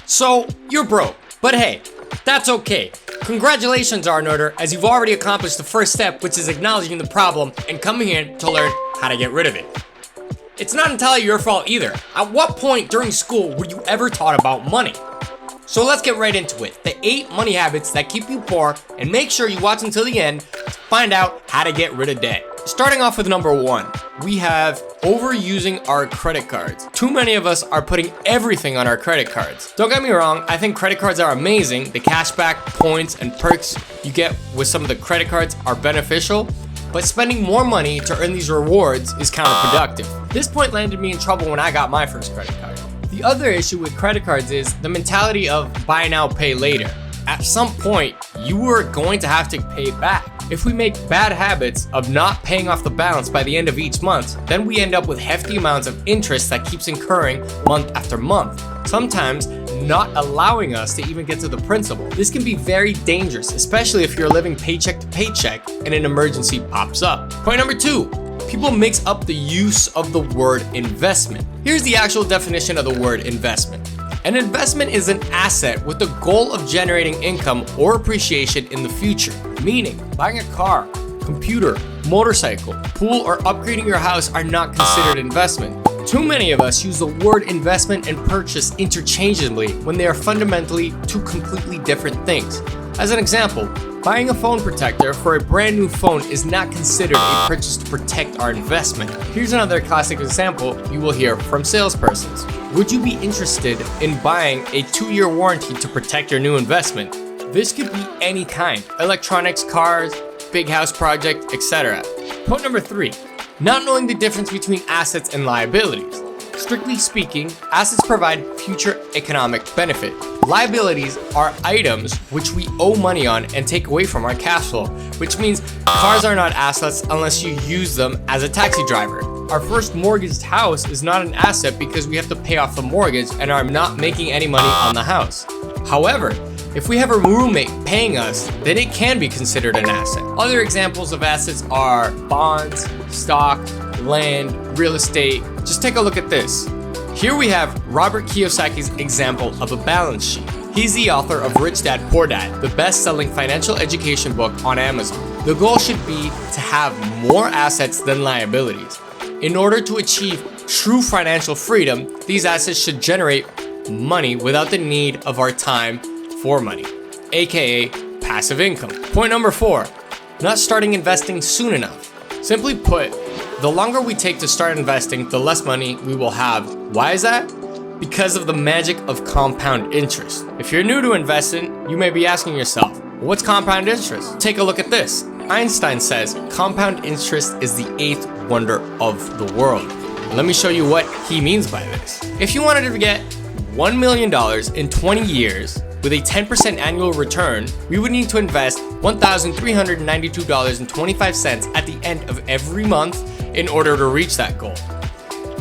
So, you're broke, but hey, that's okay. Congratulations, Arnoder, as you've already accomplished the first step, which is acknowledging the problem and coming here to learn how to get rid of it. It's not entirely your fault either. At what point during school were you ever taught about money? So let's get right into it. The 8 money habits that keep you poor, and make sure you watch until the end to find out how to get rid of debt. Starting off with number 1, we have overusing our credit cards. Too many of us are putting everything on our credit cards. Don't get me wrong, I think credit cards are amazing. The cashback, points, and perks you get with some of the credit cards are beneficial, but spending more money to earn these rewards is counterproductive. This point landed me in trouble when I got my first credit card. The other issue with credit cards is the mentality of buy now, pay later. At some point, you are going to have to pay it back. If we make bad habits of not paying off the balance by the end of each month, then we end up with hefty amounts of interest that keeps incurring month after month, sometimes not allowing us to even get to the principal. This can be very dangerous, especially if you're living paycheck to paycheck and an emergency pops up. Point number 2. People mix up the use of the word investment. Here's the actual definition of the word investment. An investment is an asset with the goal of generating income or appreciation in the future. Meaning, buying a car, computer, motorcycle, pool, or upgrading your house are not considered investment. Too many of us use the word investment and purchase interchangeably when they are fundamentally two completely different things. As an example, buying a phone protector for a brand new phone is not considered a purchase to protect our investment. Here's another classic example you will hear from salespersons. Would you be interested in buying a 2-year warranty to protect your new investment? This could be any kind: electronics, cars, big house project, etc. Point number 3, not knowing the difference between assets and liabilities. Strictly speaking, assets provide future economic benefit. Liabilities are items which we owe money on and take away from our cash flow, which means cars are not assets unless you use them as a taxi driver. Our first mortgaged house is not an asset because we have to pay off the mortgage and are not making any money on the house. However, if we have a roommate paying us, then it can be considered an asset. Other examples of assets are bonds, stock, land, real estate. Just take a look at this. Here we have Robert Kiyosaki's example of a balance sheet. He's the author of Rich Dad, Poor Dad, the best-selling financial education book on Amazon. The goal should be to have more assets than liabilities. In order to achieve true financial freedom, these assets should generate money without the need of our time for money, aka passive income. Point number 4, not starting investing soon enough. Simply put, the longer we take to start investing, the less money we will have. Why is that? Because of the magic of compound interest. If you're new to investing, you may be asking yourself, what's compound interest? Take a look at this. Einstein says compound interest is the 8th wonder of the world. Let me show you what he means by this. If you wanted to get $1 million in 20 years with a 10% annual return, we would need to invest $1,392.25 at the end of every month in order to reach that goal.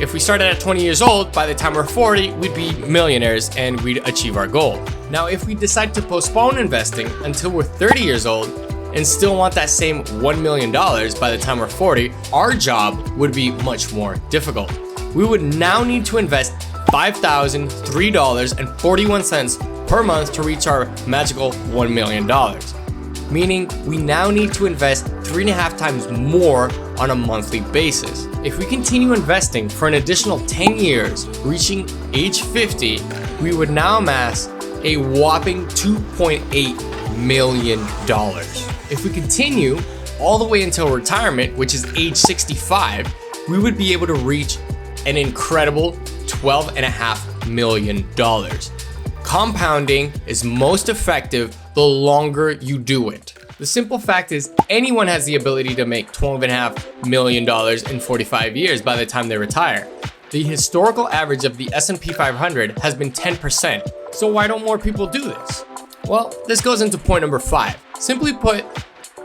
If we started at 20 years old, by the time we're 40, we'd be millionaires and we'd achieve our goal. Now, if we decide to postpone investing until we're 30 years old and still want that same $1 million by the time we're 40, our job would be much more difficult. We would now need to invest $5,003.41 per month to reach our magical $1 million. Meaning we now need to invest 3.5 times more on a monthly basis. If we continue investing for an additional 10 years, reaching age 50, we would now amass a whopping $2.8 million. If we continue all the way until retirement, which is age 65, we would be able to reach an incredible $12.5 million. Compounding is most effective the longer you do it. The simple fact is anyone has the ability to make $12.5 million in 45 years by the time they retire. The historical average of the S&P 500 has been 10%. So why don't more people do this? Well, this goes into point number 5. Simply put,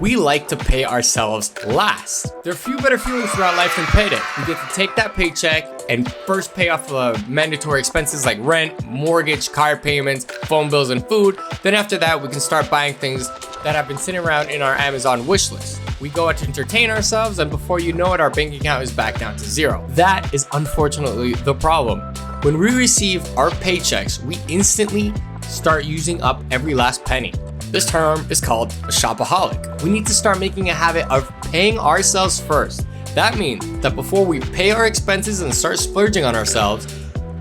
we like to pay ourselves last. There are few better feelings throughout life than payday. We get to take that paycheck and first pay off mandatory expenses like rent, mortgage, car payments, phone bills, and food. Then after that, we can start buying things that have been sitting around in our Amazon wish list. We go out to entertain ourselves, and before you know it, our bank account is back down to zero. That is unfortunately the problem. When we receive our paychecks, we instantly start using up every last penny. This term is called a shopaholic. We need to start making a habit of paying ourselves first. That means that before we pay our expenses and start splurging on ourselves,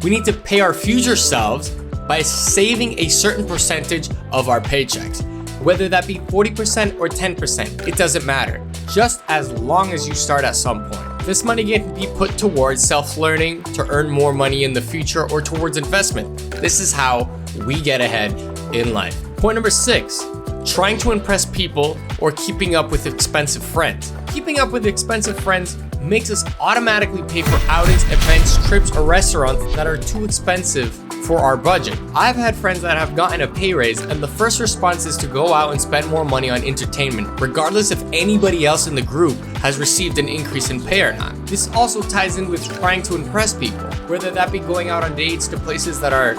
we need to pay our future selves by saving a certain percentage of our paychecks. Whether that be 40% or 10%, it doesn't matter. Just as long as you start at some point. This money can be put towards self-learning to earn more money in the future or towards investment. This is how we get ahead in life. Point number 6, trying to impress people or keeping up with expensive friends. Keeping up with expensive friends makes us automatically pay for outings, events, trips, or restaurants that are too expensive for our budget. I've had friends that have gotten a pay raise and the first response is to go out and spend more money on entertainment, regardless if anybody else in the group has received an increase in pay or not. This also ties in with trying to impress people, whether that be going out on dates to places that are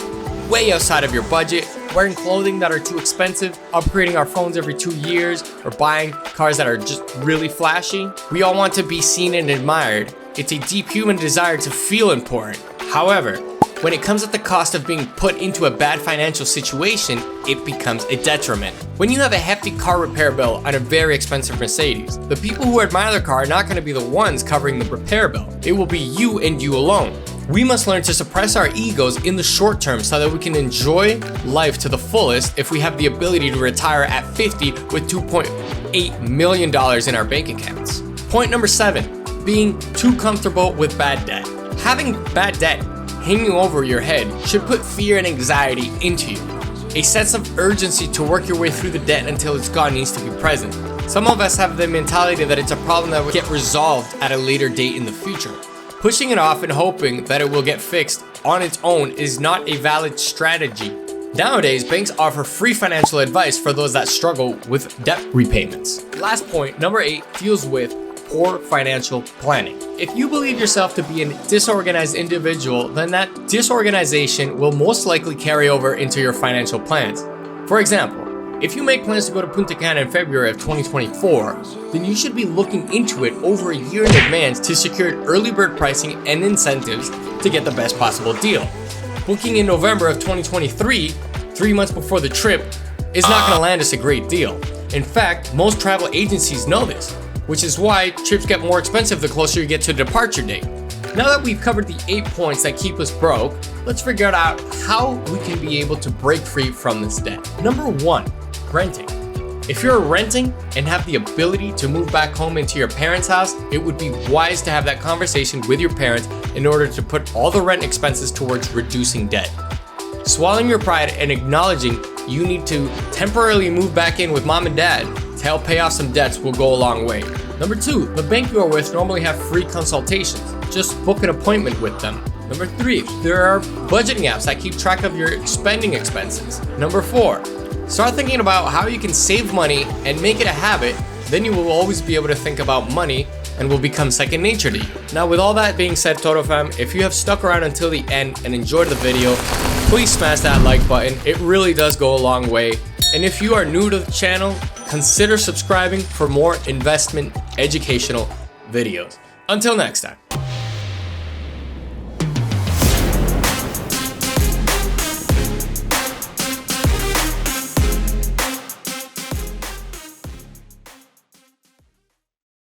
way outside of your budget, wearing clothing that are too expensive, upgrading our phones every 2 years, or buying cars that are just really flashy. We all want to be seen and admired. It's a deep human desire to feel important. However, when it comes at the cost of being put into a bad financial situation, it becomes a detriment. When you have a hefty car repair bill on a very expensive Mercedes, the people who admire the car are not going to be the ones covering the repair bill. It will be you and you alone. We must learn to suppress our egos in the short term so that we can enjoy life to the fullest if we have the ability to retire at 50 with $2.8 million in our bank accounts. Point number 7, being too comfortable with bad debt. Having bad debt hanging over your head should put fear and anxiety into you. A sense of urgency to work your way through the debt until it's gone needs to be present. Some of us have the mentality that it's a problem that will get resolved at a later date in the future. Pushing it off and hoping that it will get fixed on its own is not a valid strategy. Nowadays, banks offer free financial advice for those that struggle with debt repayments. Last point, number 8, deals with poor financial planning. If you believe yourself to be a disorganized individual, then that disorganization will most likely carry over into your financial plans. For example, if you make plans to go to Punta Cana in February of 2024, then you should be looking into it over a year in advance to secure early bird pricing and incentives to get the best possible deal. Booking in November of 2023, 3 months before the trip, is not going to land us a great deal. In fact, most travel agencies know this, which is why trips get more expensive the closer you get to the departure date. Now that we've covered the 8 points that keep us broke, let's figure out how we can be able to break free from this debt. Number 1, renting. If you're renting and have the ability to move back home into your parents' house, it would be wise to have that conversation with your parents in order to put all the rent expenses towards reducing debt. Swallowing your pride and acknowledging you need to temporarily move back in with mom and dad to help pay off some debts will go a long way. Number 2, the bank you are with normally have free consultations. Just book an appointment with them. Number 3, there are budgeting apps that keep track of your spending expenses. Number 4, start thinking about how you can save money and make it a habit. Then you will always be able to think about money and will become second nature to you. Now, with all that being said, Toro fam, if you have stuck around until the end and enjoyed the video, please smash that like button. It really does go a long way. And if you are new to the channel, consider subscribing for more investment educational videos. Until next time.